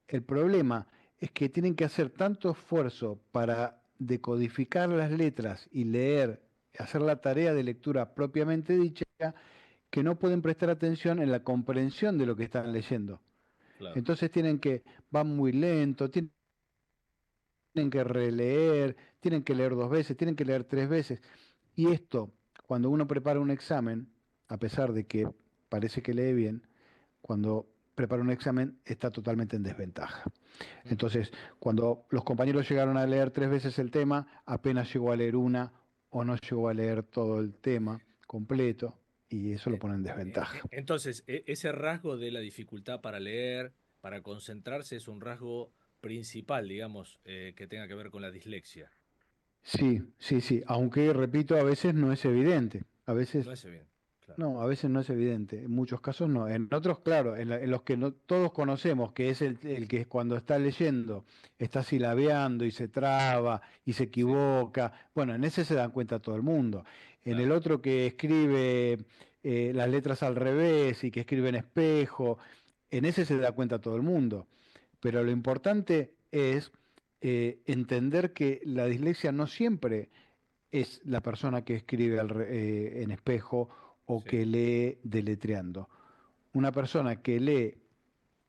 El problema es que tienen que hacer tanto esfuerzo para decodificar las letras y leer, hacer la tarea de lectura propiamente dicha, que no pueden prestar atención en la comprensión de lo que están leyendo. Claro. Entonces van muy lento, tienen que releer, tienen que leer 2 veces, tienen que leer 3 veces. Y esto, cuando uno prepara un examen, a pesar de que parece que lee bien, cuando prepara un examen está totalmente en desventaja. Entonces, cuando los compañeros llegaron a leer 3 veces el tema, apenas llegó a leer una o no llegó a leer todo el tema completo, y eso lo pone en desventaja. Entonces, ese rasgo de la dificultad para leer, para concentrarse, es un rasgo principal, digamos, que tenga que ver con la dislexia. Sí, sí, sí, aunque repito, a veces no es evidente, a veces No es bien. no, a veces no es evidente, en muchos casos no, en otros claro, en los que no, todos conocemos, que es el que cuando está leyendo está silabeando y se traba y se equivoca, bueno, en ese se dan cuenta todo el mundo. En el otro que escribe las letras al revés y que escribe en espejo, en ese se da cuenta todo el mundo. Pero lo importante es entender que la dislexia no siempre es la persona que escribe en espejo o que lee deletreando. Una persona que lee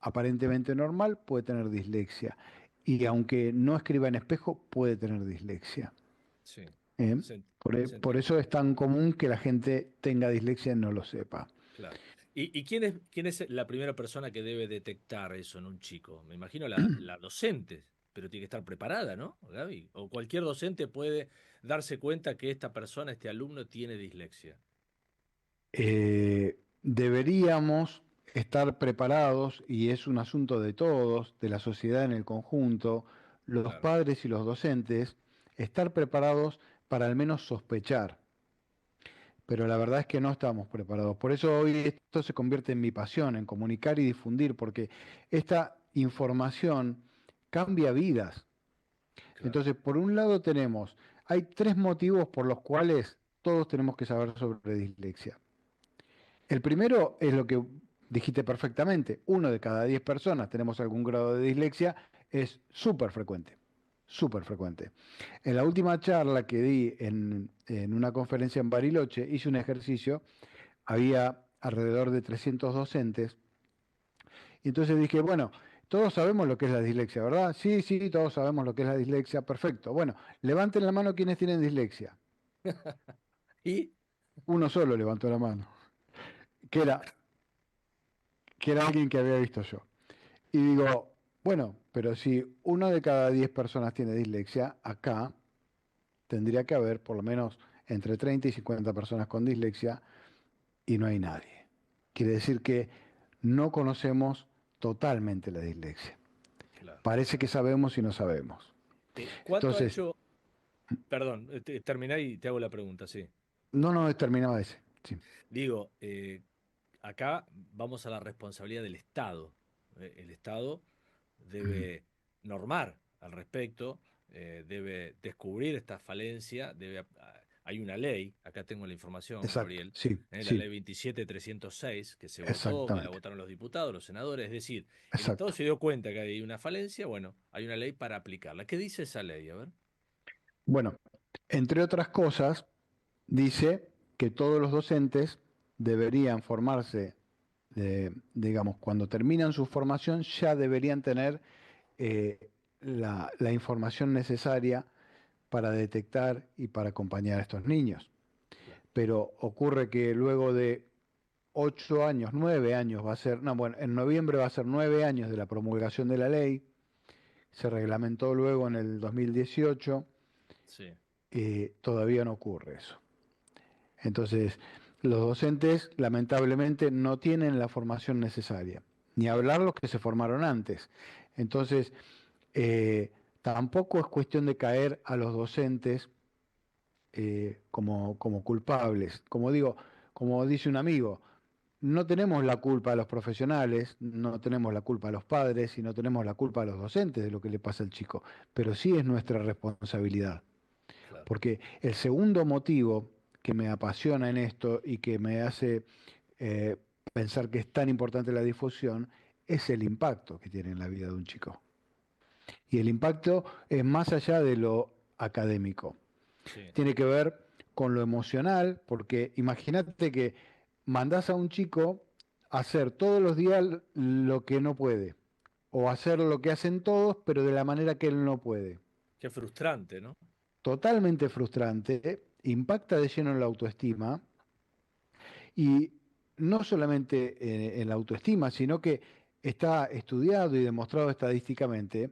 aparentemente normal puede tener dislexia, y aunque no escriba en espejo puede tener dislexia. Sí. Por eso es tan común que la gente tenga dislexia y no lo sepa. Claro. ¿Y quién es la primera persona que debe detectar eso en un chico? Me imagino la docente, pero tiene que estar preparada, ¿no, Gaby? O cualquier docente puede darse cuenta que esta persona, este alumno, tiene dislexia. Deberíamos estar preparados, y es un asunto de todos, de la sociedad en el conjunto, los padres y los docentes, estar preparados para al menos sospechar. Pero la verdad es que no estamos preparados. Por eso hoy esto se convierte en mi pasión, en comunicar y difundir, porque esta información cambia vidas. Entonces, por un lado hay 3 motivos por los cuales todos tenemos que saber sobre dislexia. El primero es lo que dijiste perfectamente: 1 de cada 10 personas tenemos algún grado de dislexia, es súper frecuente, súper frecuente. En la última charla que di en una conferencia en Bariloche, hice un ejercicio, había alrededor de 300 docentes, y entonces dije, bueno, todos sabemos lo que es la dislexia, ¿verdad? Sí, sí, todos sabemos lo que es la dislexia, perfecto. Bueno, levanten la mano quienes tienen dislexia. ¿Y? Uno solo levantó la mano, que era alguien que había visto yo. Y digo, bueno, pero si uno de cada 10 personas tiene dislexia, acá tendría que haber por lo menos entre 30 y 50 personas con dislexia y no hay nadie. Quiere decir que no conocemos totalmente la dislexia. Claro. Parece que sabemos y no sabemos. ¿Cuánto ha Entonces, hecho? Perdón, terminá y te hago la pregunta, sí. no terminaba ese. Sí. Digo, acá vamos a la responsabilidad del Estado. El Estado debe normar al respecto, debe descubrir esta falencia, hay una ley, acá tengo la información, Exacto, Gabriel, sí, la sí, ley 27306, que se votó, que la exactamente, votaron los diputados, los senadores, es decir, el Estado exacto. se dio cuenta que hay una falencia, bueno, hay una ley para aplicarla. ¿Qué dice esa ley? A ver. Bueno, entre otras cosas, dice que todos los docentes deberían formarse, digamos, cuando terminan su formación ya deberían tener la información necesaria para detectar y para acompañar a estos niños. Pero ocurre que luego de 8 años, 9 años va a ser, no, bueno, en noviembre va a ser 9 años de la promulgación de la ley, se reglamentó luego en el 2018, Sí. todavía no ocurre eso. Entonces, los docentes lamentablemente no tienen la formación necesaria, ni hablar los que se formaron antes. Entonces, tampoco es cuestión de caer a los docentes como culpables. Como digo, como dice un amigo, no tenemos la culpa a los profesionales, no tenemos la culpa a los padres y no tenemos la culpa a los docentes de lo que le pasa al chico, pero sí es nuestra responsabilidad. Claro. Porque el segundo motivo que me apasiona en esto y que me hace pensar que es tan importante la difusión es el impacto que tiene en la vida de un chico. Y el impacto es más allá de lo académico. Sí. Tiene que ver con lo emocional, porque imagínate que mandás a un chico a hacer todos los días lo que no puede, o hacer lo que hacen todos, pero de la manera que él no puede. Qué frustrante, ¿no? Totalmente frustrante, impacta de lleno en la autoestima, y no solamente en la autoestima, sino que está estudiado y demostrado estadísticamente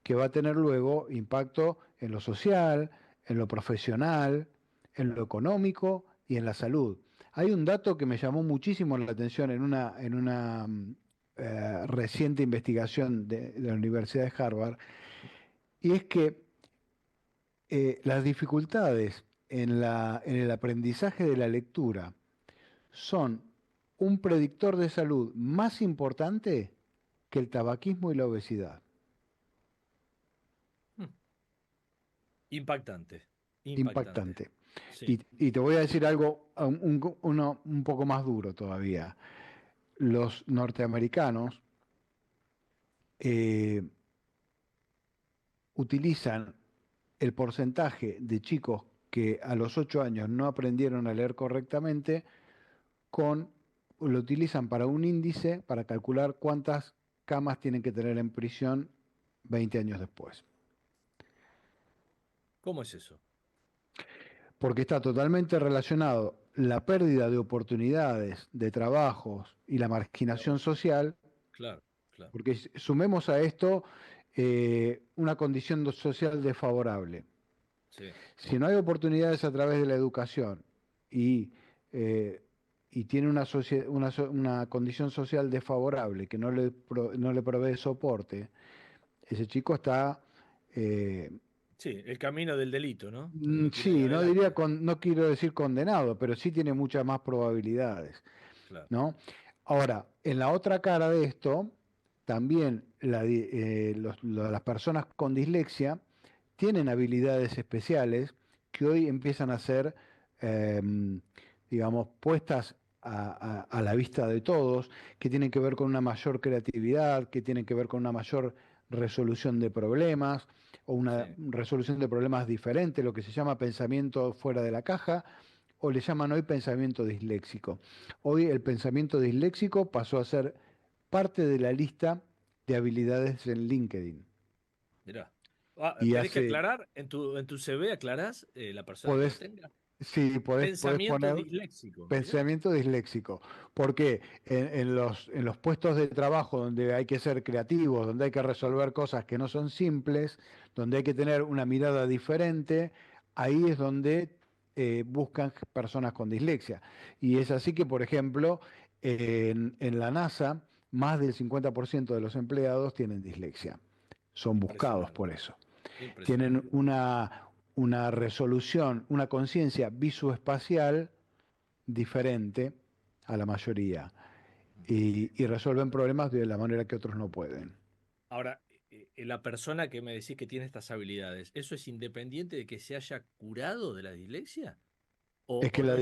que va a tener luego impacto en lo social, en lo profesional, en lo económico y en la salud. Hay un dato que me llamó muchísimo la atención en una reciente investigación de la Universidad de Harvard, y es que las dificultades en el aprendizaje de la lectura son un predictor de salud más importante que el tabaquismo y la obesidad. Impactante. Impactante. Sí. Y te voy a decir algo un poco más duro todavía. Los norteamericanos utilizan el porcentaje de chicos que a los 8 años no aprendieron a leer correctamente, lo utilizan para un índice para calcular cuántas camas tienen que tener en prisión 20 años después. ¿Cómo es eso? Porque está totalmente relacionado la pérdida de oportunidades, de trabajos y la marginación social, Claro, claro. porque sumemos a esto una condición social desfavorable. Sí. Si no hay oportunidades a través de la educación y tiene una condición social desfavorable que no le provee soporte, ese chico está... Sí, el camino del delito, ¿no? Sí, no diría no quiero decir condenado, pero sí tiene muchas más probabilidades, Claro. ¿no? Ahora, en la otra cara de esto, también las personas con dislexia tienen habilidades especiales que hoy empiezan a ser, digamos, puestas a la vista de todos, que tienen que ver con una mayor creatividad, que tienen que ver con una mayor resolución de problemas o una resolución de problemas diferente, lo que se llama pensamiento fuera de la caja, o le llaman hoy pensamiento disléxico. Hoy el pensamiento disléxico pasó a ser parte de la lista de habilidades en LinkedIn. Mirá. Y ¿Tenés que aclarar? ¿En tu CV aclarás la persona que lo tenga? Sí, podés Pensamiento poner disléxico. Mirá. pensamiento disléxico, porque en los puestos de trabajo donde hay que ser creativos, donde hay que resolver cosas que no son simples, donde hay que tener una mirada diferente, ahí es donde buscan personas con dislexia. Y es así que, por ejemplo, en la NASA, más del 50% de los empleados tienen dislexia. Son buscados Impresionante. por eso. Tienen Impresionante. una resolución, una conciencia visoespacial diferente a la mayoría y resuelven problemas de la manera que otros no pueden. Ahora, la persona que me decís que tiene estas habilidades, ¿eso es independiente de que se haya curado de la dislexia? Es que O no es?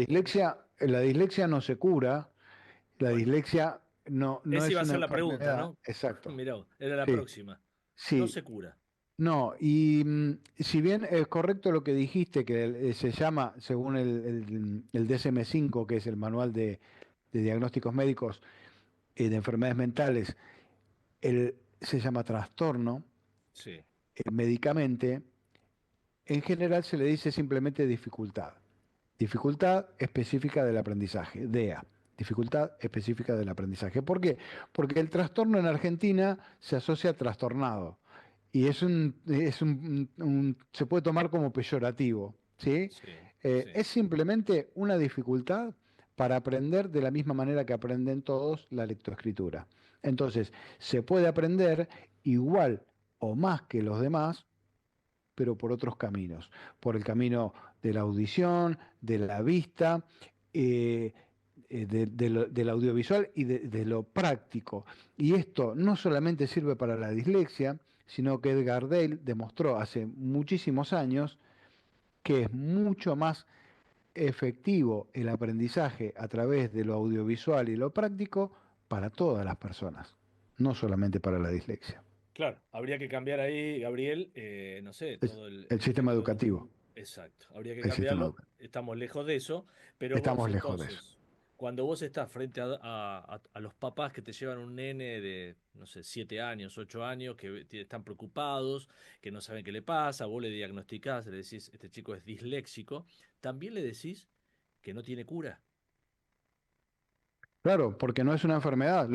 la dislexia no se cura, la Bueno, dislexia no esa es iba a una ser la pregunta, enfermedad, ¿no? exacto. Mirá, vos, era la Sí, próxima. No sí. se cura. No, y si bien es correcto lo que dijiste, que se llama, según el DSM-5, que es el manual de diagnósticos médicos de enfermedades mentales, se llama trastorno, Sí. médicamente, en general se le dice simplemente dificultad. Dificultad específica del aprendizaje, DEA. Dificultad específica del aprendizaje. ¿Por qué? Porque el trastorno en Argentina se asocia a trastornado y se puede tomar como peyorativo, ¿sí? Sí, sí. Es simplemente una dificultad para aprender de la misma manera que aprenden todos la lectoescritura. Entonces, se puede aprender igual o más que los demás, pero por otros caminos, por el camino de la audición, de la vista, eh, del audiovisual y de lo práctico. Y esto no solamente sirve para la dislexia, sino que Edgar Dale demostró hace muchísimos años que es mucho más efectivo el aprendizaje a través de lo audiovisual y lo práctico para todas las personas, no solamente para la dislexia. Claro, habría que cambiar ahí, Gabriel, no sé, todo El el sistema método. educativo, Exacto, habría que el sistema cambiarlo. educativo. Estamos lejos de eso, pero vos Estamos lejos de eso. entonces, cuando vos estás frente a los papás que te llevan un nene de, no sé, 7 años, 8 años, que están preocupados, que no saben qué le pasa, vos le diagnosticás, le decís, este chico es disléxico, también le decís que no tiene cura. Claro, porque no es una enfermedad.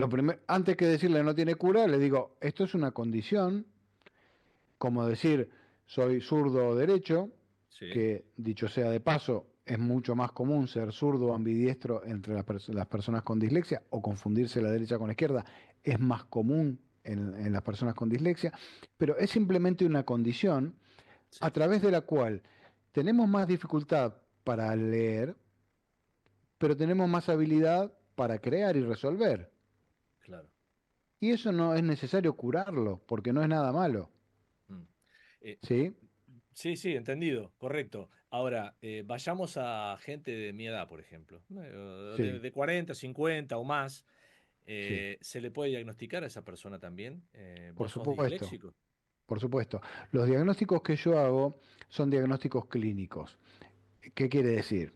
Antes que decirle no tiene cura, le digo, esto es una condición, como decir, soy zurdo o derecho, Sí, que dicho sea de paso, es mucho más común ser zurdo o ambidiestro entre las personas con dislexia o confundirse la derecha con la izquierda, es más común en las personas con dislexia, pero es simplemente una condición a sí, través de la cual tenemos más dificultad para leer, pero tenemos más habilidad para crear y resolver. claro. Y eso no es necesario curarlo, porque no es nada malo, Mm. Eh, ¿sí? Sí, sí, entendido, correcto. Ahora, vayamos a gente de mi edad, por ejemplo, Sí, de 40, 50 o más. sí, ¿Se le puede diagnosticar a esa persona también? por ¿Vos sos supuesto, disléxico? por supuesto. Los diagnósticos que yo hago son diagnósticos clínicos. ¿Qué quiere decir?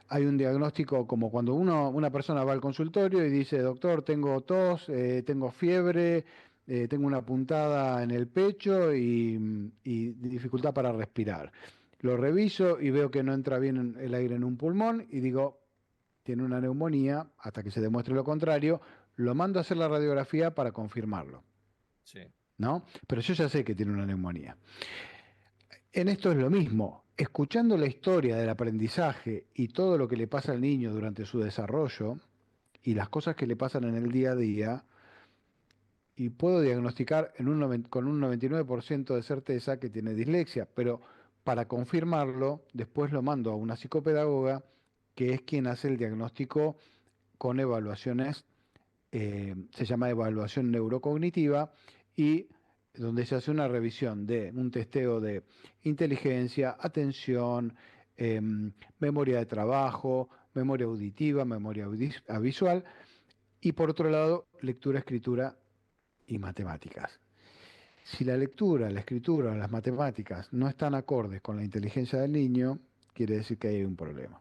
Hay un diagnóstico como cuando una persona va al consultorio y dice, doctor, tengo tos, tengo fiebre, tengo una puntada en el pecho y dificultad para respirar. Lo reviso y veo que no entra bien el aire en un pulmón y digo, tiene una neumonía, hasta que se demuestre lo contrario, lo mando a hacer la radiografía para confirmarlo, Sí, ¿no? Pero yo ya sé que tiene una neumonía. En esto es lo mismo. Escuchando la historia del aprendizaje y todo lo que le pasa al niño durante su desarrollo y las cosas que le pasan en el día a día, y puedo diagnosticar con un 99% de certeza que tiene dislexia, pero para confirmarlo, después lo mando a una psicopedagoga que es quien hace el diagnóstico con evaluaciones, se llama evaluación neurocognitiva, y donde se hace una revisión de un testeo de inteligencia, atención, memoria de trabajo, memoria auditiva, memoria visual, y por otro lado, lectura, escritura y matemáticas. Si la lectura, la escritura o las matemáticas no están acordes con la inteligencia del niño, quiere decir que hay un problema.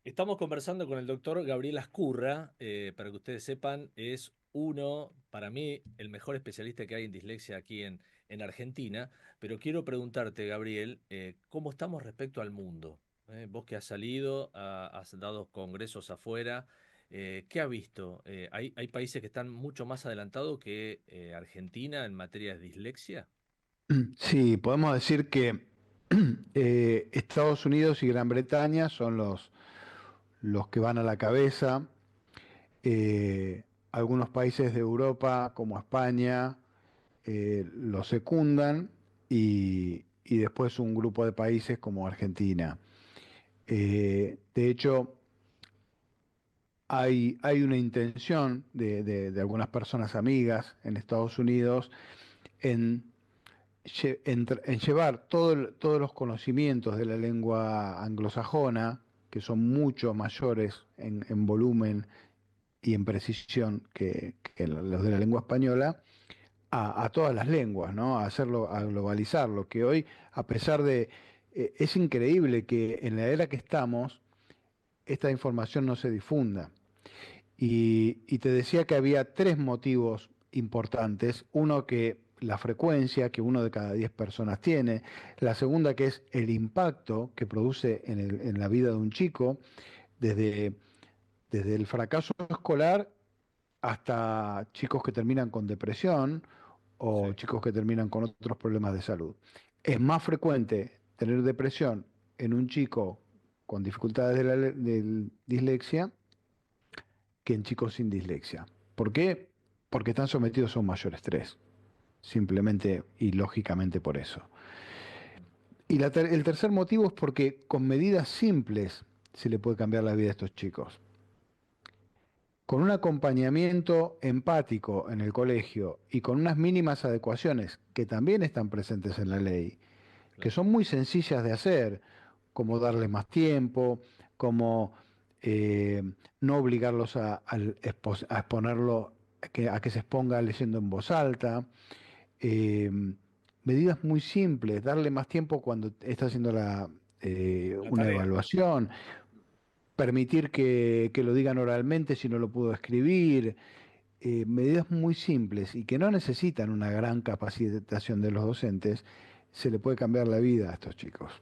estamos conversando con el doctor Gabriel Ascurra, para que ustedes sepan, es uno, para mí, el mejor especialista que hay en dislexia aquí en Argentina, pero quiero preguntarte, Gabriel, ¿cómo estamos respecto al mundo? Vos que has salido, has dado congresos afuera, ¿qué has visto? ¿Hay países que están mucho más adelantados que Argentina en materia de dislexia? Sí, podemos decir que Estados Unidos y Gran Bretaña son los que van a la cabeza. Algunos países de Europa, como España, lo secundan y después un grupo de países como Argentina. De hecho, hay una intención de algunas personas amigas en Estados Unidos en en llevar todos los conocimientos de la lengua anglosajona, que son mucho mayores en volumen y en precisión que los de la lengua española, a todas las lenguas, ¿no? A hacerlo, a globalizarlo, que hoy, a pesar de, es increíble que en la era que estamos, esta información no se difunda. Y te decía que había tres motivos importantes. Uno, que la frecuencia que uno de cada 10 personas tiene. La segunda, que es el impacto que produce en la vida de un chico, desde, desde el fracaso escolar hasta chicos que terminan con depresión o Sí. chicos que terminan con otros problemas de salud. Es más frecuente tener depresión en un chico con dificultades de dislexia que en chicos sin dislexia. ¿Por qué? Porque están sometidos a un mayor estrés, simplemente y lógicamente por eso. Y el tercer motivo es porque con medidas simples se le puede cambiar la vida a estos chicos. Con un acompañamiento empático en el colegio y con unas mínimas adecuaciones que también están presentes en la ley, que Claro. son muy sencillas de hacer, como darles más tiempo, como eh, no obligarlos a exponerlo, a que se exponga leyendo en voz alta. eh, Medidas muy simples, darle más tiempo cuando está haciendo La una tarea. evaluación, permitir que lo digan oralmente si no lo pudo escribir. Medidas muy simples y que no necesitan una gran capacitación de los docentes, se le puede cambiar la vida a estos chicos.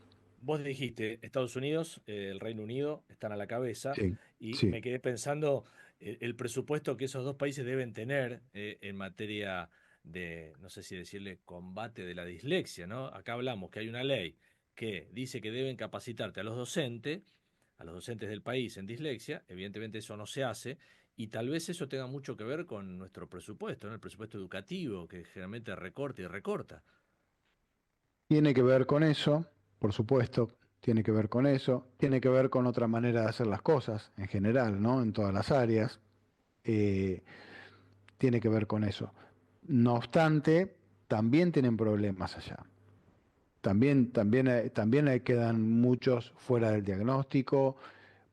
Vos dijiste, Estados Unidos, el Reino Unido están a la cabeza Sí, y sí. me quedé pensando el presupuesto que esos dos países deben tener en materia de, no sé si decirle, combate de la dislexia, ¿no? Acá hablamos que hay una ley que dice que deben capacitarte a los docentes del país en dislexia, evidentemente eso no se hace, y tal vez eso tenga mucho que ver con nuestro presupuesto, ¿no? El presupuesto educativo, que generalmente recorta y recorta. Tiene que ver con eso, por supuesto, tiene que ver con eso, tiene que ver con otra manera de hacer las cosas en general, ¿no? En todas las áreas, eh, tiene que ver con eso. No obstante, también tienen problemas allá. También quedan muchos fuera del diagnóstico.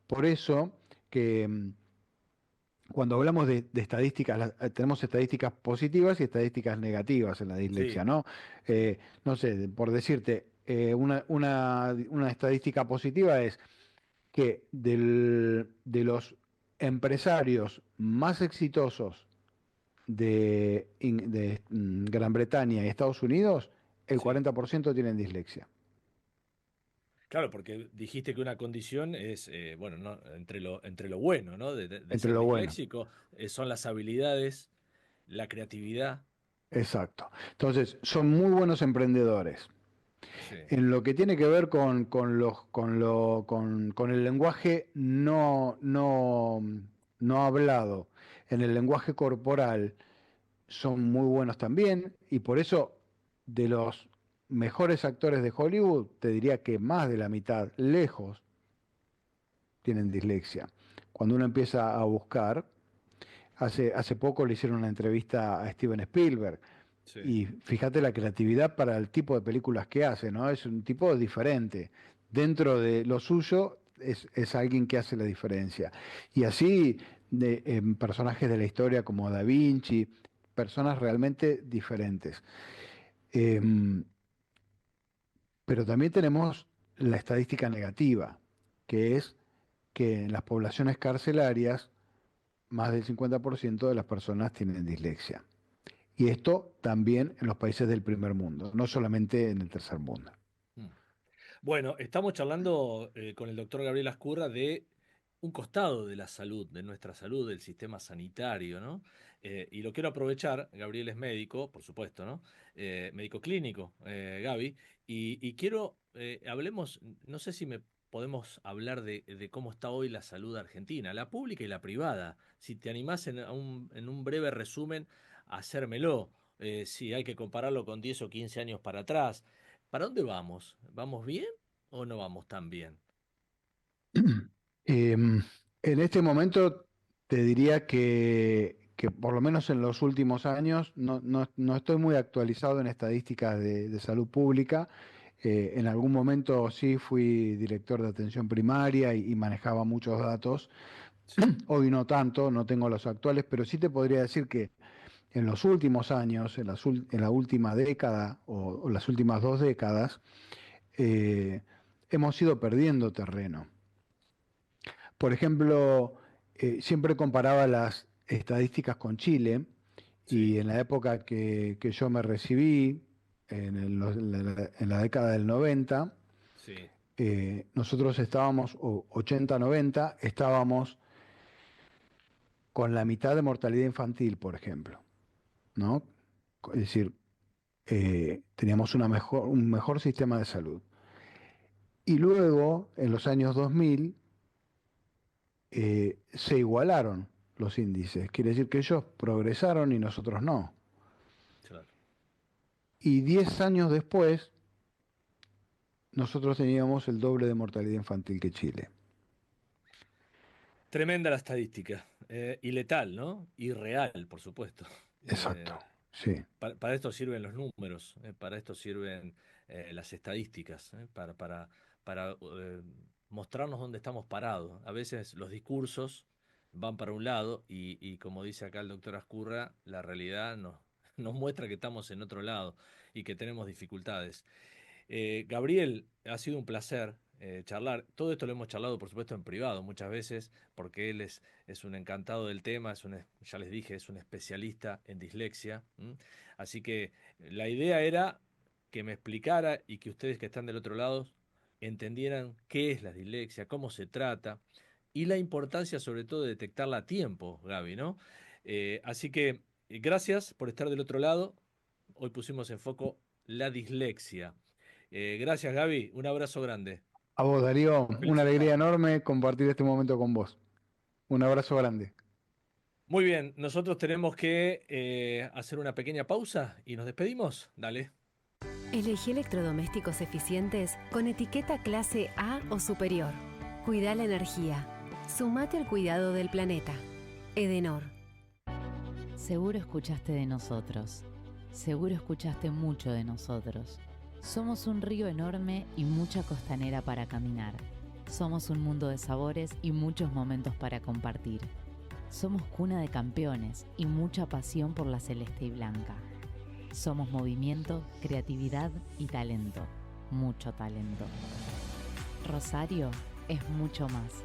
Por eso que cuando hablamos de estadísticas, tenemos estadísticas positivas y estadísticas negativas en la dislexia, Sí, ¿no? sí. No sé, por decirte, una estadística positiva es que de los empresarios más exitosos de Gran Bretaña y Estados Unidos, el Sí. 40% tienen dislexia. Claro, porque dijiste que una condición es, bueno, ¿no? Entre lo bueno, ¿no? De Entre ser lo bueno. disléxico, son las habilidades, la creatividad. Exacto. Entonces, son muy buenos emprendedores. Sí, En lo que tiene que ver con el lenguaje no hablado, en el lenguaje corporal, son muy buenos también, y por eso de los mejores actores de Hollywood, te diría que más de la mitad, lejos, tienen dislexia. Cuando uno empieza a buscar, hace poco le hicieron una entrevista a Steven Spielberg. sí. Y fíjate la creatividad para el tipo de películas que hace, ¿no? Es un tipo diferente. Dentro de lo suyo es alguien que hace la diferencia. Y así, en personajes de la historia como Da Vinci, personas realmente diferentes. Em, pero también tenemos la estadística negativa, que es que en las poblaciones carcelarias, más del 50% de las personas tienen dislexia. Y esto también en los países del primer mundo, no solamente en el tercer mundo. Bueno, estamos charlando con el doctor Gabriel Ascurra de un costado de la salud, de nuestra salud, del sistema sanitario, ¿no? Y lo quiero aprovechar, Gabriel es médico, por supuesto, ¿no? Médico clínico, Gaby, y quiero, hablemos, no sé si me podemos hablar de cómo está hoy la salud argentina, la pública y la privada. Si te animás en un breve resumen a hacérmelo, si hay que compararlo con 10 o 15 años para atrás. ¿Para dónde vamos? ¿Vamos bien o no vamos tan bien? En este momento te diría que por lo menos en los últimos años no estoy muy actualizado en estadísticas de salud pública. En algún momento sí fui director de atención primaria y manejaba muchos datos. Hoy no tanto, no tengo los actuales, pero sí te podría decir que en los últimos años, en la última década o las últimas 2 décadas, hemos ido perdiendo terreno. Por ejemplo, siempre comparaba las estadísticas con Chile y en la época que yo me recibí, en la década del 90, Sí. nosotros estábamos, 80-90, estábamos con la mitad de mortalidad infantil, por ejemplo, ¿no? Es decir, teníamos un mejor sistema de salud. Y luego, en los años 2000, se igualaron los índices. Quiere decir que ellos progresaron y nosotros no. Claro. Y 10 años después, nosotros teníamos el doble de mortalidad infantil que Chile. Tremenda la estadística. Y letal, ¿no? Y real, por supuesto. Exacto, sí. Para esto sirven los números, para esto sirven las estadísticas, para mostrarnos dónde estamos parados. A veces los discursos van para un lado y como dice acá el doctor Ascurra, la realidad nos muestra que estamos en otro lado y que tenemos dificultades. Gabriel, ha sido un placer charlar. Todo esto lo hemos charlado, por supuesto, en privado muchas veces, porque él es un encantado del tema, ya les dije, es un especialista en dislexia. Así que la idea era que me explicara y que ustedes que están del otro lado entendieran qué es la dislexia, cómo se trata y la importancia sobre todo de detectarla a tiempo, Gaby, ¿no? Así que gracias por estar del otro lado. Hoy pusimos en foco la dislexia. Gracias, Gaby. Un abrazo grande. A vos, Darío, una alegría enorme compartir este momento con vos. Un abrazo grande. Muy bien, nosotros tenemos que hacer una pequeña pausa y nos despedimos. Dale. Elegí electrodomésticos eficientes con etiqueta clase A o superior. Cuida la energía. Sumate al cuidado del planeta. Edenor. Seguro escuchaste de nosotros. Seguro escuchaste mucho de nosotros. Somos un río enorme y mucha costanera para caminar. Somos un mundo de sabores y muchos momentos para compartir. Somos cuna de campeones y mucha pasión por la celeste y blanca. Somos movimiento, creatividad y talento. Mucho talento. Rosario es mucho más.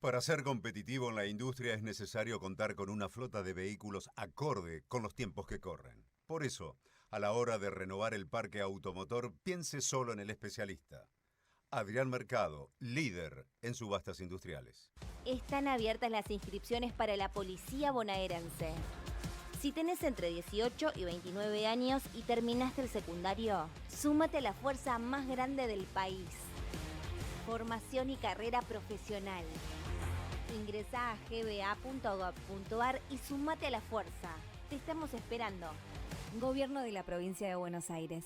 Para ser competitivo en la industria es necesario contar con una flota de vehículos acorde con los tiempos que corren. Por eso, a la hora de renovar el parque automotor, piense solo en el especialista. Adrián Mercado, líder en subastas industriales. Están abiertas las inscripciones para la Policía Bonaerense. Si tenés entre 18 y 29 años y terminaste el secundario, súmate a la fuerza más grande del país. Formación y carrera profesional. Ingresá a gba.gov.ar y sumate a la fuerza. Te estamos esperando. Gobierno de la Provincia de Buenos Aires.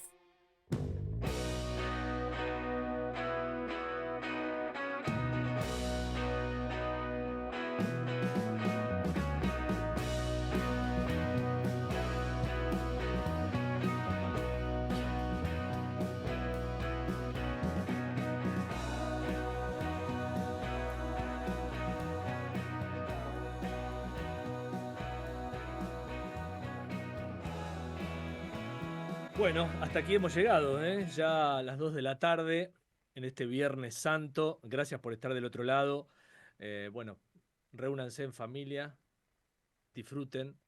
Bueno, hasta aquí hemos llegado, ¿eh? Ya a las 2 de la tarde. en este Viernes Santo. Gracias por estar del otro lado. Bueno, reúnanse en familia, disfruten.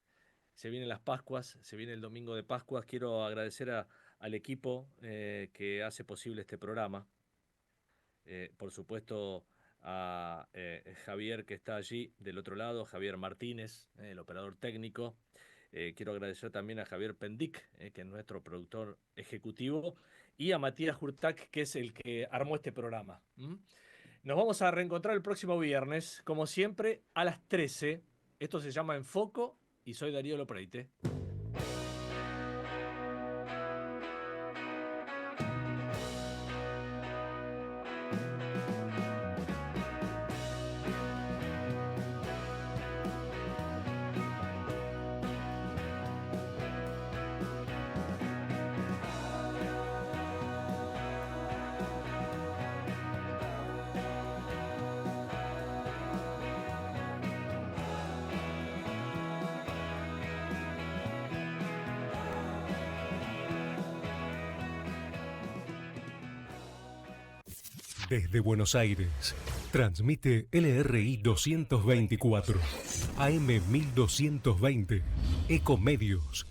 Se vienen las Pascuas, se viene el domingo de Pascuas. Quiero agradecer al equipo que hace posible este programa. Por supuesto, a Javier, que está allí del otro lado, Javier Martínez, el operador técnico. Quiero agradecer también a Javier Pendic, que es nuestro productor ejecutivo, y a Matías Hurtak, que es el que armó este programa. Nos vamos a reencontrar el próximo viernes, como siempre, a las 13. Esto se llama En Foco y soy Darío Lopreite. Desde Buenos Aires, transmite LRI 224, AM 1220, Ecomedios.